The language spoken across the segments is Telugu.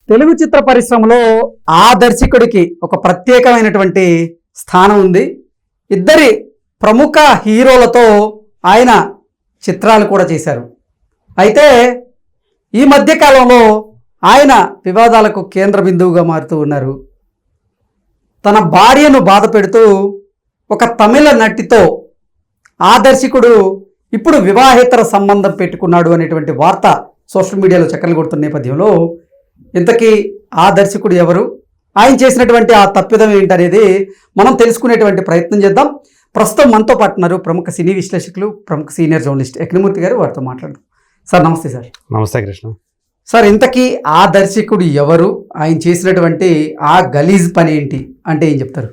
తెలుగు చిత్ర పరిశ్రమలో ఆ దర్శకుడికి ఒక ప్రత్యేకమైనటువంటి స్థానం ఉంది. ఇద్దరి ప్రముఖ హీరోలతో ఆయన చిత్రాలు కూడా చేశారు. అయితే ఈ మధ్యకాలంలో ఆయన వివాదాలకు కేంద్ర బిందువుగా మారుతూ ఉన్నారు. తన భార్యను బాధ పెడుతూ ఒక తమిళ నటితో ఆ దర్శకుడు ఇప్పుడు వివాహేతర సంబంధం పెట్టుకున్నాడు అనేటువంటి వార్త సోషల్ మీడియాలో చక్కర్లు కొడుతున్న నేపథ్యంలో ఇంతకీ ఆ దర్శకుడు ఎవరు, ఆయన చేసినటువంటి ఆ తప్పిదం ఏంటనేది మనం తెలుసుకునేటువంటి ప్రయత్నం చేద్దాం. ప్రస్తుతం మనతో పాటు ఉన్నారు ప్రముఖ సినీ విశ్లేషకులు, ప్రముఖ సీనియర్ జర్నలిస్ట్ యజ్ఞమూర్తి గారు. వారితో మాట్లాడు. సార్ నమస్తే. సార్ నమస్తే కృష్ణ. సార్ ఇంతకీ ఆ దర్శకుడు ఎవరు, ఆయన చేసినటువంటి ఆ గలీజ్ పని ఏంటి అంటే ఏం చెప్తారు?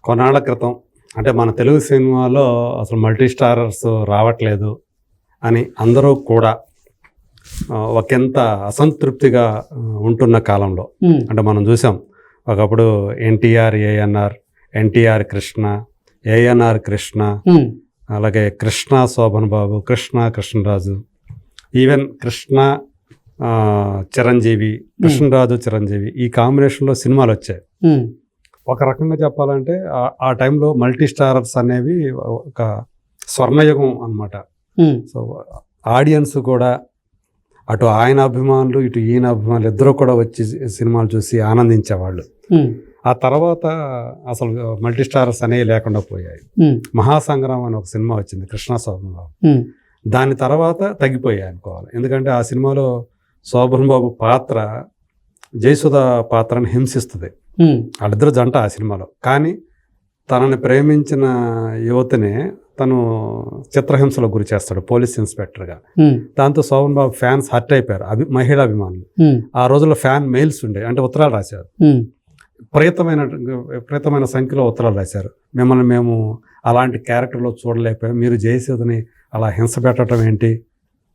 కొన్నాళ్ల క్రితం అంటే మన తెలుగు సినిమాలో అసలు మల్టీ స్టారర్స్ రావట్లేదు అని అందరూ కూడా ఒకంత అసంతృప్తిగా ఉంటున్న కాలంలో అంటే మనం చూసాం. ఒకప్పుడు ఎన్టీఆర్ ఏఎన్ఆర్, ఎన్టీఆర్ కృష్ణ, ఏఎన్ఆర్ కృష్ణ, అలాగే కృష్ణ శోభన్ బాబు, కృష్ణ కృష్ణరాజు, ఈవెన్ కృష్ణ చిరంజీవి, కృష్ణరాజు చిరంజీవి, ఈ కాంబినేషన్లో సినిమాలు వచ్చాయి. ఒక రకంగా చెప్పాలంటే ఆ టైంలో మల్టీ స్టారర్స్ అనేవి ఒక స్వర్ణయుగం అన్నమాట. సో ఆడియన్స్ కూడా అటు ఆయన అభిమానులు ఇటు ఈయన అభిమానులు ఇద్దరు కూడా వచ్చి సినిమాలు చూసి ఆనందించేవాళ్ళు. ఆ తర్వాత అసలు మల్టీ స్టారర్స్ అనేవి లేకుండా పోయాయి. మహాసంగ్రామం అని ఒక సినిమా వచ్చింది కృష్ణ శోభన్ బాబు, దాని తర్వాత తగ్గిపోయాయి అనుకోవాలి. ఎందుకంటే ఆ సినిమాలో శోభన్ బాబు పాత్ర జయసుధ పాత్రను హింసిస్తుంది. వాళ్ళిద్దరు జంట ఆ సినిమాలో. కానీ తనని ప్రేమించిన యువతినే తను చిత్రహింసలో గురి చేస్తాడు పోలీస్ ఇన్స్పెక్టర్గా. దాంతో శోభన్ బాబు ఫ్యాన్స్ హర్ట్ అయిపోయారు, మహిళా అభిమానులు. ఆ రోజుల్లో ఫ్యాన్ మెయిల్స్ ఉండే, అంటే ఉత్తరాలు రాశారు, విపరీతమైన సంఖ్యలో ఉత్తరాలు రాశారు. మిమ్మల్ని మేము అలాంటి క్యారెక్టర్లో చూడలేకపోయాం, మీరు జయసుధని అలా హింస పెట్టడం ఏంటి,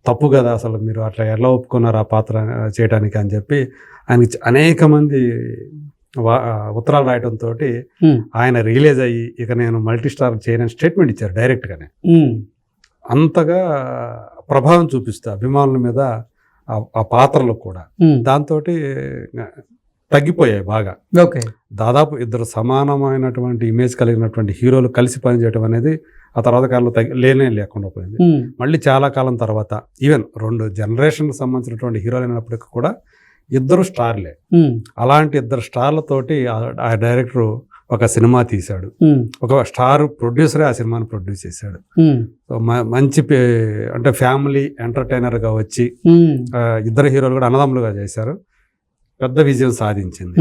తప్పు కదా, అసలు మీరు అట్లా ఎలా ఒప్పుకున్నారు ఆ పాత్ర చేయడానికి అని చెప్పి ఆయనకి అనేక మంది ఉత్తరాలు రాయడంతో ఆయన రియలైజ్ అయ్యి ఇక నేను మల్టీ స్టార్ చేయనని స్టేట్మెంట్ ఇచ్చారు డైరెక్ట్గానే. అంతగా ప్రభావం చూపిస్తా అభిమానుల మీద ఆ పాత్రలు కూడా. దాంతో తగ్గిపోయాయి బాగా. దాదాపు ఇద్దరు సమానమైనటువంటి ఇమేజ్ కలిగినటువంటి హీరోలు కలిసి పనిచేయడం అనేది ఆ తర్వాత కాలంలో లేకుండా పోయింది. మళ్ళీ చాలా కాలం తర్వాత ఈవెన్ 2 జనరేషన్కి సంబంధించినటువంటి హీరోలు అయినప్పటికీ కూడా ఇద్దరు స్టార్లే. అలాంటి ఇద్దరు స్టార్లతోటి ఆ డైరెక్టర్ ఒక సినిమా తీశాడు. ఒక స్టార్ ప్రొడ్యూసరే ఆ సినిమాని ప్రొడ్యూస్ చేశాడు. మంచి అంటే ఫ్యామిలీ ఎంటర్టైనర్గా వచ్చి ఇద్దరు హీరోలు కూడా అన్నదమ్ములుగా చేశారు. పెద్ద విజయం సాధించింది.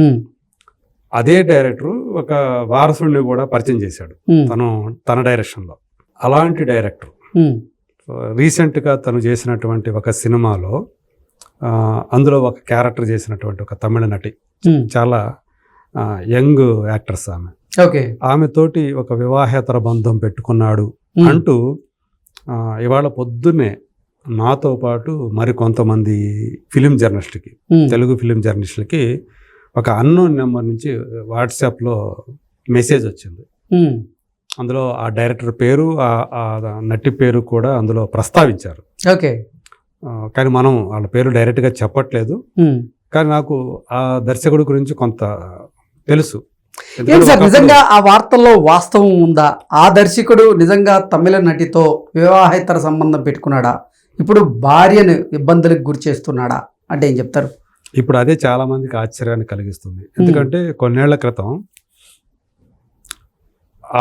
అదే డైరెక్టర్ ఒక వారసుడిని కూడా పరిచయం చేశాడు తన డైరెక్షన్లో. అలాంటి డైరెక్టర్ రీసెంట్గా తను చేసినటువంటి ఒక సినిమాలో అందులో ఒక క్యారెక్టర్ చేసినటువంటి ఒక తమిళ నటి, చాలా యంగ్ యాక్ట్రెస్ ఆమె. ఆమెతోటి ఒక వివాహేతర బంధం పెట్టుకున్నాడు అంటూ ఇవాళ పొద్దున్నే నాతో పాటు మరి కొంతమంది ఫిలిం జర్నలిస్ట్కి, తెలుగు ఫిలిం జర్నలిస్టులకి ఒక అన్నోన్ నెంబర్ నుంచి వాట్సాప్లో మెసేజ్ వచ్చింది. అందులో ఆ డైరెక్టర్ పేరు, ఆ నటి పేరు కూడా అందులో ప్రస్తావించారు. కానీ మనం వాళ్ళ పేరు డైరెక్ట్గా చెప్పట్లేదు. కానీ నాకు ఆ దర్శకుడి గురించి కొంత తెలుసు. నిజంగా ఆ వార్తల్లో వాస్తవం ఉందా? ఆ దర్శకుడు నిజంగా తమిళ నటితో వివాహేతర సంబంధం పెట్టుకున్నాడా? ఇప్పుడు భార్యను ఇబ్బందులకు గురి చేస్తున్నాడా అంటే ఏం చెప్తారు? ఇప్పుడు అదే చాలా మందికి ఆశ్చర్యాన్ని కలిగిస్తుంది. ఎందుకంటే కొన్నేళ్ల క్రితం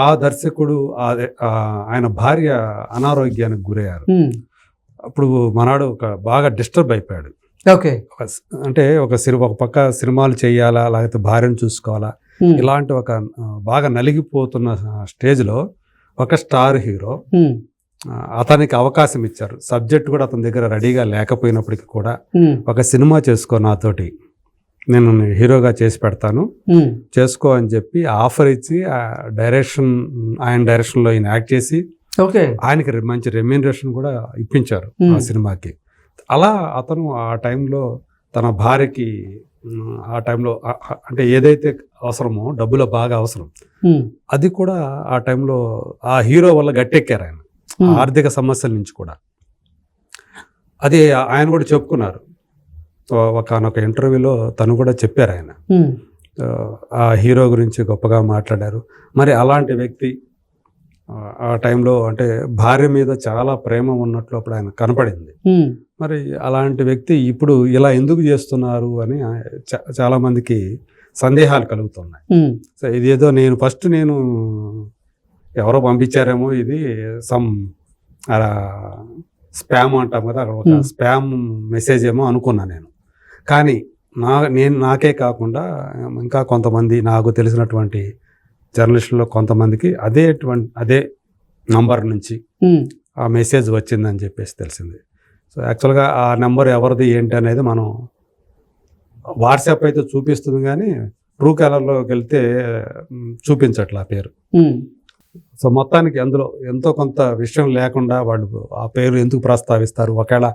ఆ దర్శకుడు ఆయన భార్య అనారోగ్యానికి గురయ్యారు. అప్పుడు మనాడు బాగా డిస్టర్బ్ అయిపోయాడు. అంటే ఒక పక్క సినిమాలు చేయాలా, లేకపోతే భార్యను చూసుకోవాలా, ఇలాంటి ఒక బాగా నలిగిపోతున్న స్టేజ్లో ఒక స్టార్ హీరో అతనికి అవకాశం ఇచ్చారు. సబ్జెక్ట్ కూడా అతని దగ్గర రెడీగా లేకపోయినప్పటికీ కూడా ఒక సినిమా చేసుకో, నాతోటి నేను హీరోగా చేసి పెడతాను, చేసుకో అని చెప్పి ఆఫర్ ఇచ్చి ఆయన డైరెక్షన్లో ఈయన యాక్ట్ చేసి ఆయనకి మంచి రెమ్యూనరేషన్ కూడా ఇప్పించారు ఆ సినిమాకి. అలా అతను ఆ టైంలో తన భార్యకి ఆ టైంలో అంటే ఏదైతే అవసరమో, డబ్బులో బాగా అవసరం, అది కూడా ఆ టైంలో ఆ హీరో వల్ల గట్టెక్కారు ఆయన ఆర్థిక సమస్యల నుంచి కూడా. అది ఆయన కూడా చెప్పుకున్నారు. ఒకనొక ఇంటర్వ్యూలో తను కూడా చెప్పారు ఆయన. ఆ హీరో గురించి గొప్పగా మాట్లాడారు. మరి అలాంటి వ్యక్తి ఆ టైంలో అంటే భార్య మీద చాలా ప్రేమ ఉన్నట్లు అప్పుడు ఆయన కనపడింది. మరి అలాంటి వ్యక్తి ఇప్పుడు ఇలా ఎందుకు చేస్తున్నారు అని చాలామందికి సందేహాలు కలుగుతున్నాయి. సో ఇదేదో నేను ఎవరో పంపించారేమో, ఇది సమ్ స్పామ్ అంటాం కదా, ఒక స్పామ్ మెసేజ్ ఏమో అనుకున్నా నేను. కానీ నాకే కాకుండా ఇంకా కొంతమంది నాకు తెలిసినటువంటి జర్నలిస్టుల్లో కొంతమందికి అదే నంబర్ నుంచి ఆ మెసేజ్ వచ్చిందని చెప్పేసి తెలిసింది. సో యాక్చువల్గా ఆ నెంబర్ ఎవరిది ఏంటి అనేది మనం వాట్సాప్ అయితే చూపిస్తుంది, కానీ ట్రూ కాలర్లోకి వెళ్తే చూపించట్లే ఆ పేరు. సో మొత్తానికి అందులో ఎంతో కొంత విషయం లేకుండా వాళ్ళు ఆ పేరు ఎందుకు ప్రస్తావిస్తారు? ఒకవేళ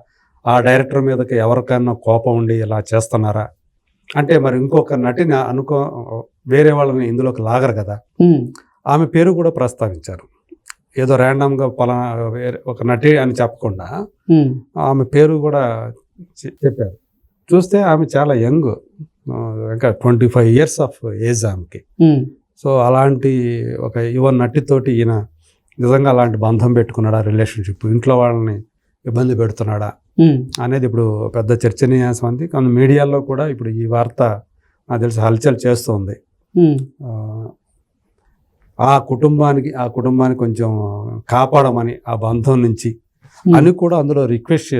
ఆ డైరెక్టర్ మీదకి ఎవరికైనా కోపం ఉండి ఇలా చేస్తున్నారా అంటే, మరి ఇంకొక నటిని వేరే వాళ్ళని ఇందులోకి లాగరు కదా. ఆమె పేరు కూడా ప్రస్తావించారు. ఏదో ర్యాండమ్గా పలానా ఒక నటి అని చెప్పకుండా ఆమె పేరు కూడా చెప్పారు. చూస్తే ఆమె చాలా యంగ్, ఇంకా 25 years ఆఫ్ ఏజ్ ఆమెకి. సో అలాంటి ఒక యువ నటితోటి ఈయన నిజంగా అలాంటి బంధం పెట్టుకున్నాడా, రిలేషన్షిప్, ఇంట్లో వాళ్ళని ఇబ్బంది పెడుతున్నాడా అనేది ఇప్పుడు పెద్ద చర్చనీయాంశం ఉంది. కానీ మీడియాలో కూడా ఇప్పుడు ఈ వార్త నాకు తెలిసి హల్చల్ చేస్తుంది. ఆ కుటుంబానికి కొంచెం కాపాడమని ఆ బంధం నుంచి అని కూడా అందులో రిక్వెస్ట్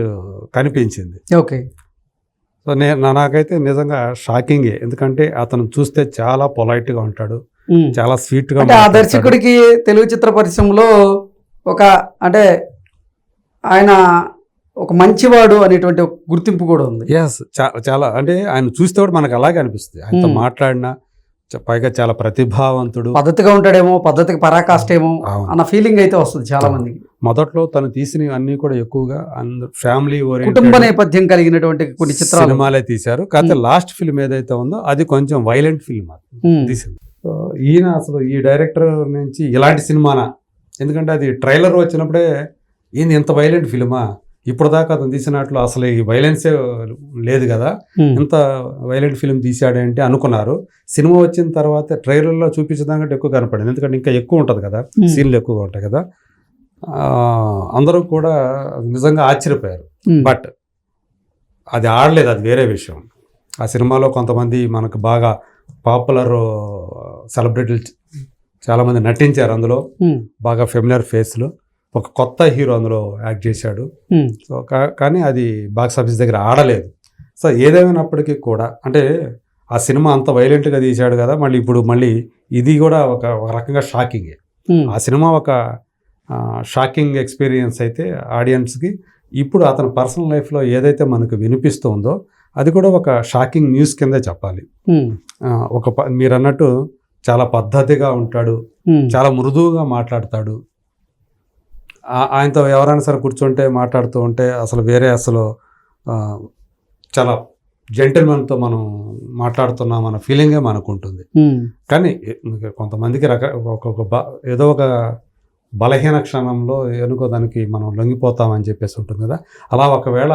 కనిపించింది. ఓకే. సో నాకైతే నిజంగా షాకింగే. ఎందుకంటే అతను చూస్తే చాలా పొలైట్గా ఉంటాడు, చాలా స్వీట్గా. ఆ దర్శకుడికి తెలుగు చిత్ర పరిశ్రమలో అంటే ఆయన ఒక మంచివాడు అనేటువంటి ఒక గుర్తింపు కూడా ఉంది. ఎస్, చాలా అంటే ఆయన చూస్తే కూడా మనకు అలాగే అనిపిస్తుంది. ఆయనతో మాట్లాడినా పైగా చాలా ప్రతిభావంతుడు, పద్ధతిగా ఉంటాడేమో, పద్ధతికి పరాకాష్ఠేమో అన్న ఫీలింగ్ అయితే వస్తుంది చాలా మందికి. మొదట్లో తను తీసినవి అన్నీ కూడా ఎక్కువగా ఫ్యామిలీ ఓరియంటెడ్, కుటుంబ నేపథ్యం కలిగినటువంటి కొన్ని సినిమాలే తీశారు. కాకపోతే లాస్ట్ ఫిల్మ్ ఏదైతే ఉందో అది కొంచెం వైలెంట్ ఫిల్మ్ తీసింది. సో ఈయన అసలు ఈ డైరెక్టర్ నుంచి ఇలాంటి సినిమానా, ఎందుకంటే అది ట్రైలర్ వచ్చినప్పుడే ఈయన ఇంత వైలెంట్ ఫిల్మా, ఇప్పుడు దాకా అతను తీసినట్లు అసలు ఈ వైలెన్సే లేదు కదా, ఇంత వైలెంట్ ఫిల్మ్ తీసాడేంటి అనుకున్నారు. సినిమా వచ్చిన తర్వాత ట్రైలర్లో చూపించడానికంటే ఎక్కువ కనపడింది, ఎందుకంటే ఇంకా ఎక్కువ ఉంటుంది కదా, సీన్లు ఎక్కువగా ఉంటాయి కదా. అందరూ కూడా నిజంగా ఆశ్చర్యపోయారు. బట్ అది ఆడలేదు, అది వేరే విషయం. ఆ సినిమాలో కొంతమంది మనకు బాగా పాపులర్ సెలబ్రిటీలు చాలామంది నటించారు. అందులో బాగా ఫెమిలియర్ ఫేస్లు. ఒక కొత్త హీరో అందులో యాక్ట్ చేశాడు. సో కానీ అది బాక్స్ ఆఫీస్ దగ్గర ఆడలేదు. సో ఏదేమైనప్పటికీ కూడా అంటే ఆ సినిమా అంత వైలెంట్గా తీశాడు కదా, మళ్ళీ ఇది కూడా ఒక రకంగా షాకింగే. ఆ సినిమా ఒక షాకింగ్ ఎక్స్పీరియన్స్ అయితే ఆడియన్స్కి. ఇప్పుడు అతని పర్సనల్ లైఫ్లో ఏదైతే మనకు వినిపిస్తుందో అది కూడా ఒక షాకింగ్ న్యూస్ కిందే చెప్పాలి. మీరు అన్నట్టు చాలా పద్ధతిగా ఉంటాడు, చాలా మృదువుగా మాట్లాడతాడు. ఆయనతో ఎవరైనా సరే కూర్చుంటే మాట్లాడుతూ ఉంటే అసలు చాలా జెంటిల్మెన్తో మనం మాట్లాడుతున్నాం అన్న ఫీలింగే మనకు ఉంటుంది. కానీ కొంతమందికి ఏదో ఒక బలహీన క్షణంలో ఎనుకో దానికి మనం లొంగిపోతామని చెప్పేసి ఉంటుంది కదా. అలా ఒకవేళ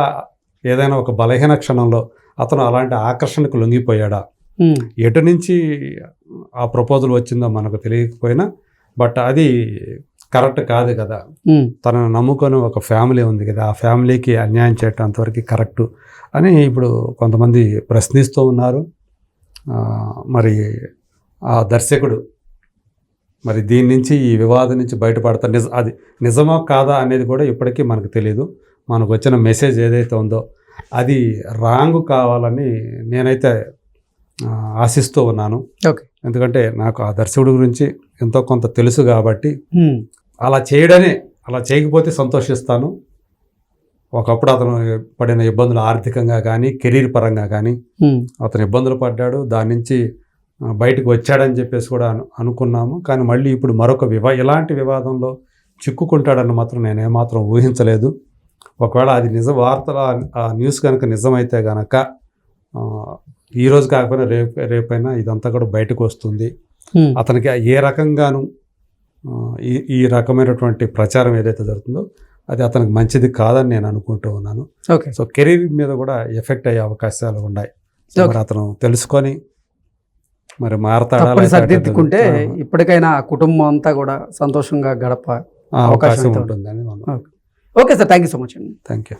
ఏదైనా ఒక బలహీన క్షణంలో అతను అలాంటి ఆకర్షణకు లొంగిపోయాడా, ఎటు నుంచి ఆ ప్రపోజల్ వచ్చిందో మనకు తెలియకపోయినా, బట్ అది కరెక్ట్ కాదు కదా. తనను నమ్ముకొని ఒక ఫ్యామిలీ ఉంది కదా, ఆ ఫ్యామిలీకి అన్యాయం చేయటం అంతవరకు కరెక్టు అని ఇప్పుడు కొంతమంది ప్రశ్నిస్తూ ఉన్నారు. మరి ఆ దర్శకుడు మరి దీని నుంచి, ఈ వివాదం నుంచి బయటపడతారు. అది నిజమో కాదా అనేది కూడా ఇప్పటికీ మనకు తెలియదు. మనకు వచ్చిన మెసేజ్ ఏదైతే ఉందో అది రాంగ్ కావాలని నేనైతే ఆశిస్తూ ఉన్నాను. ఎందుకంటే నాకు ఆ దర్శకుడి గురించి ఎంతో కొంత తెలుసు కాబట్టి అలా చేయకపోతే సంతోషిస్తాను. ఒకప్పుడు అతను పడిన ఇబ్బందులు ఆర్థికంగా కానీ కెరీర్ పరంగా కానీ అతను ఇబ్బందులు పడ్డాడు, దాని నుంచి బయటకు వచ్చాడని చెప్పేసి కూడా అనుకున్నాము. కానీ మళ్ళీ ఇప్పుడు మరొక ఇలాంటి వివాదంలో చిక్కుకుంటాడని మాత్రం నేను ఏమాత్రం ఊహించలేదు. ఒకవేళ అది వార్తల ఆ న్యూస్ కనుక నిజమైతే కనుక ఈరోజు కాకపోయినా రేపైనా ఇదంతా కూడా బయటకు వస్తుంది. అతనికి ఏ రకంగాను ఈ రకమైనటువంటి ప్రచారం ఏదైతే జరుగుతుందో అది అతనికి మంచిది కాదని నేను అనుకుంటూ ఉన్నాను. ఓకే. సో కెరీర్ మీద కూడా ఎఫెక్ట్ అయ్యే అవకాశాలు ఉన్నాయి. సో మరి అతను తెలుసుకొని మరి మారతాడా తప్పుని సరిదిద్దుకుంటే ఇప్పటికైనా ఆ కుటుంబం అంతా కూడా సంతోషంగా గడప అవకాశం ఉంటుందని. Okay sir, thank you so much అండి. Thank you.